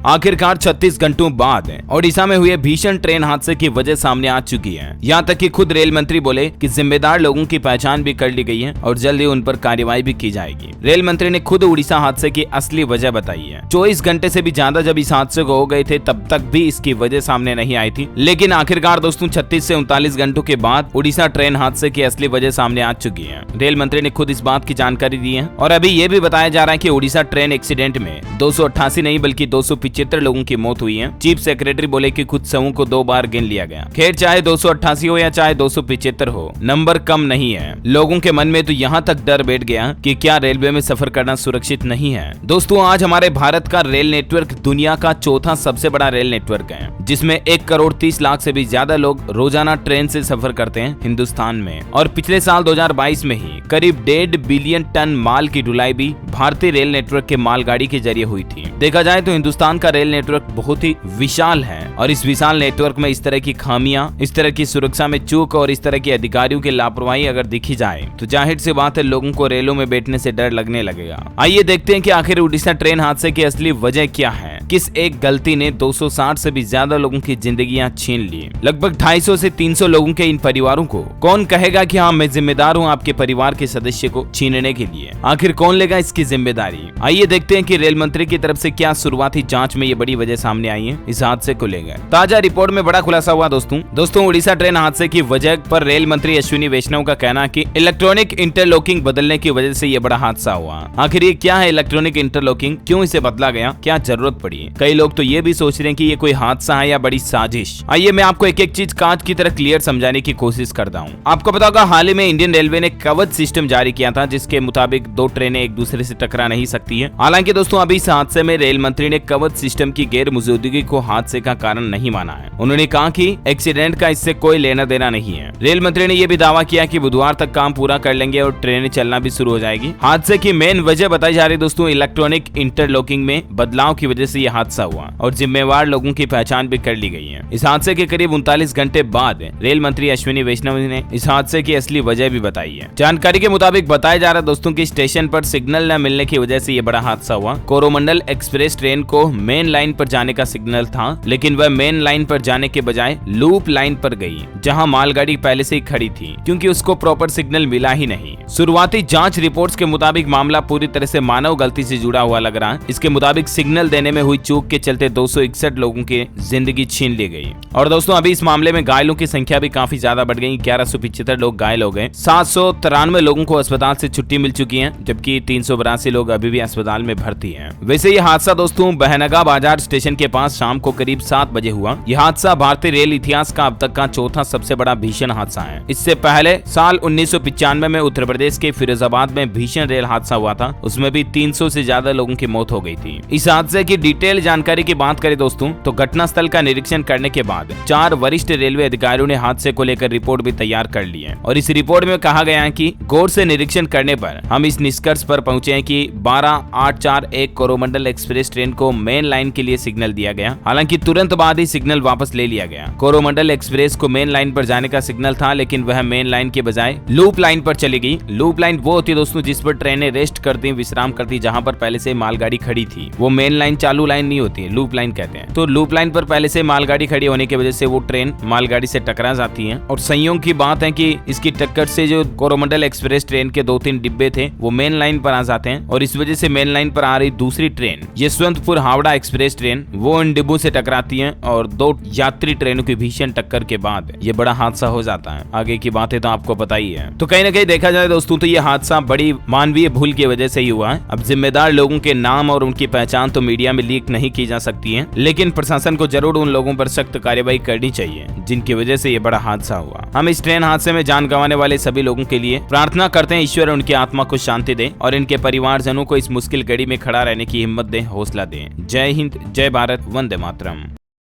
आखिरकार 36 घंटों बाद ओडिशा में हुए भीषण ट्रेन हादसे की वजह सामने आ चुकी है। यहाँ तक कि खुद रेल मंत्री बोले कि जिम्मेदार लोगों की पहचान भी कर ली गई है और जल्द ही उन पर कार्रवाई भी की जाएगी। रेल मंत्री ने खुद उड़ीसा हादसे की असली वजह बताई है। 24 घंटे से भी ज्यादा जब इस हादसे को हो गए थे तब तक भी इसकी वजह सामने नहीं आई थी, लेकिन आखिरकार दोस्तों 36 से 39 घंटों के बाद उड़ीसा ट्रेन हादसे की असली वजह सामने आ चुकी है। रेल मंत्री ने खुद इस बात की जानकारी दी है और अभी ये भी बताया जा रहा है कि उड़ीसा ट्रेन एक्सीडेंट में 288 नहीं बल्कि 275 लोगों की मौत हुई है। चीफ सेक्रेटरी बोले कि कुछ शवों को 2 बार गिन लिया गया। खैर, चाहे 288 हो या चाहे 275 हो, नंबर कम नहीं है। लोगों के मन में तो यहाँ तक डर बैठ गया कि क्या रेलवे में सफर करना सुरक्षित नहीं है। दोस्तों, आज हमारे भारत का रेल नेटवर्क दुनिया का चौथा सबसे बड़ा रेल नेटवर्क है, जिसमें 1 करोड़ 30 लाख से भी ज्यादा लोग रोजाना ट्रेन से सफर करते हैं हिंदुस्तान में। और पिछले साल 2022 में ही करीब 1.5 बिलियन टन माल की ढुलाई भी भारतीय रेल नेटवर्क के मालगाड़ी के जरिए हुई थी। देखा जाए तो हिंदुस्तान का रेल नेटवर्क बहुत ही विशाल है और इस विशाल नेटवर्क में इस तरह की खामियां, इस तरह की सुरक्षा में चूक और इस तरह के अधिकारियों की लापरवाही अगर दिखी जाए तो जाहिर सी बात है लोगों को रेलों में बैठने से डर लगने लगेगा। आइए देखते हैं कि आखिर उड़ीसा ट्रेन हादसे की असली वजह क्या है। किस एक गलती ने 260 से भी ज्यादा लोगों की जिंदगियां छीन ली। लगभग 250 से 300 लोगों के इन परिवारों को कौन कहेगा कि हाँ, मैं जिम्मेदार हूँ आपके परिवार के सदस्य को छीनने के लिए। आखिर कौन लेगा इसकी जिम्मेदारी। आइए देखते हैं कि रेल मंत्री की तरफ से क्या शुरुआती जांच में ये बड़ी वजह सामने आई है इस हादसे को लेकर। ताजा रिपोर्ट में बड़ा खुलासा हुआ दोस्तों उड़ीसा ट्रेन हादसे की वजह पर रेल मंत्री अश्विनी वैष्णव का कहना कि इलेक्ट्रॉनिक इंटरलॉकिंग बदलने की वजह से ये बड़ा हादसा हुआ। आखिर ये क्या है इलेक्ट्रॉनिक इंटरलॉकिंग, क्यों इसे बदला गया, क्या जरूरत पड़ी। कई लोग तो ये भी सोच रहे हैं कि ये कोई हादसा है या बड़ी साजिश। आइए मैं आपको एक एक चीज कांच की तरह क्लियर समझाने की कोशिश करता हूँ। आपको पता होगा हाल ही में इंडियन रेलवे ने कवच सिस्टम जारी किया था, जिसके मुताबिक 2 ट्रेनें एक दूसरे से टकरा नहीं सकती है। हालांकि दोस्तों अभी इस हादसे में रेल मंत्री ने कवच सिस्टम की गैर मौजूदगी को हादसे का कारण नहीं माना है। उन्होंने कहा कि एक्सीडेंट का इससे कोई लेना देना नहीं है। रेल मंत्री ने यह भी दावा किया कि बुधवार तक काम पूरा कर लेंगे और ट्रेनें चलना भी शुरू हो जाएगी। हादसे की मेन वजह बताई जा रही दोस्तों इलेक्ट्रॉनिक इंटरलॉकिंग में बदलाव की वजह से यह हादसा हुआ और जिम्मेवार लोगों की पहचान भी कर ली गई है। इस हादसे के करीब 39 घंटे बाद रेल मंत्री अश्विनी वैष्णव ने इस हादसे की असली वजह भी बताई है। जानकारी के मुताबिक बताया जा रहा है दोस्तों कि स्टेशन पर सिग्नल न मिलने की वजह से यह बड़ा हादसा हुआ। कोरोमंडल एक्सप्रेस ट्रेन को मेन लाइन पर जाने का सिग्नल था, लेकिन वह मेन लाइन पर जाने के बजाय लूप लाइन पर गई, जहां मालगाड़ी पहले से ही खड़ी थी, क्योंकि उसको प्रॉपर सिग्नल मिला ही नहीं। शुरुआती जांच रिपोर्ट्स के मुताबिक मामला पूरी तरह से मानव गलती से जुड़ा हुआ लग रहा है। इसके मुताबिक सिग्नल देने में हुई चूक के चलते 261 लोगों की जिंदगी छीन ली गई। और दोस्तों अभी इस मामले में घायलों की संख्या भी काफी ज्यादा बढ़ गई। 1175 लोग घायल हो गए। 793 लोगों को अस्पताल से छुट्टी मिल चुकी है, जबकि 382 लोग अभी भी अस्पताल में भर्ती हैं। वैसे ये हादसा दोस्तों बहनगा बाजार स्टेशन के पास शाम को करीब 7 बजे हुआ। यह हादसा भारतीय रेल इतिहास का अब तक का चौथा सबसे बड़ा भीषण हादसा है। इससे पहले साल 1995 में उत्तर प्रदेश के फिरोजाबाद में भीषण रेल हादसा हुआ था, उसमें भी 300 से ज्यादा लोगों की मौत हो गई थी। इस हादसे की डिटेल जानकारी की बात करें दोस्तों तो घटना स्थल का निरीक्षण करने के बाद 4 वरिष्ठ रेलवे अधिकारियों ने हादसे को लेकर रिपोर्ट भी तैयार कर ली है और इस रिपोर्ट में कहा गया है कि गौर से निरीक्षण करने पर हम इस निष्कर्ष पर पहुंचे हैं कि 12841 कोरोमंडल एक्सप्रेस ट्रेन को मेन लाइन के लिए सिग्नल दिया गया। हालांकि तुरंत बाद ही सिग्नल वापस ले लिया गया। कोरोमंडल एक्सप्रेस को मेन लाइन पर जाने का सिग्नल था, लेकिन वह मेन लाइन के बजाय लूप लाइन पर चली गई। लूप लाइन वो होती है दोस्तों जिस पर ट्रेनें रेस्ट करती, विश्राम करती, जहां पर पहले से मालगाड़ी खड़ी थी। वो मेन लाइन चालू लाइन नहीं होती है, लूप लाइन कहते हैं। तो लूप लाइन पर पहले से मालगाड़ी खड़ी होने की वजह से वो ट्रेन मालगाड़ी से टकरा जाती है और संयोग की बात है कि इसकी टक्कर से जो कोरोमंडल एक्सप्रेस ट्रेन के 2-3 डिब्बे थे वो मेन लाइन पर आ जाते हैं और इस वजह से मेन लाइन पर आ रही दूसरी train Yesvantpur Howrah express train वो इन डिब्बों से टकराती है और 2 यात्री ट्रेनों की भीषण टक्कर के बाद ये बड़ा हादसा हो जाता है। आगे की बातें तो आपको पता ही है। तो कहीं ना कहीं देखा जाए दोस्तों तो ये हादसा बड़ी मानवीय भूल की वजह से ही हुआ है। अब जिम्मेदार लोगों के नाम और उनकी पहचान तो मीडिया में लीक नहीं की जा सकती है, लेकिन प्रशासन को जरूर उन लोगों पर सख्त कार्रवाई करनी चाहिए जिनकी वजह से ये बड़ा हादसा हुआ। हम इस ट्रेन हादसे में जान गंवाने वाले सभी लोगों के लिए प्रार्थना करते हैं ईश्वर उनकी आत्मा को शांति दे और इनके परिवारजनों को इस मुश्किल घड़ी में खड़ा रहने की हिम्मत दे, हौसला दे। जय हिंद, जय भारत, वंदे मातरम।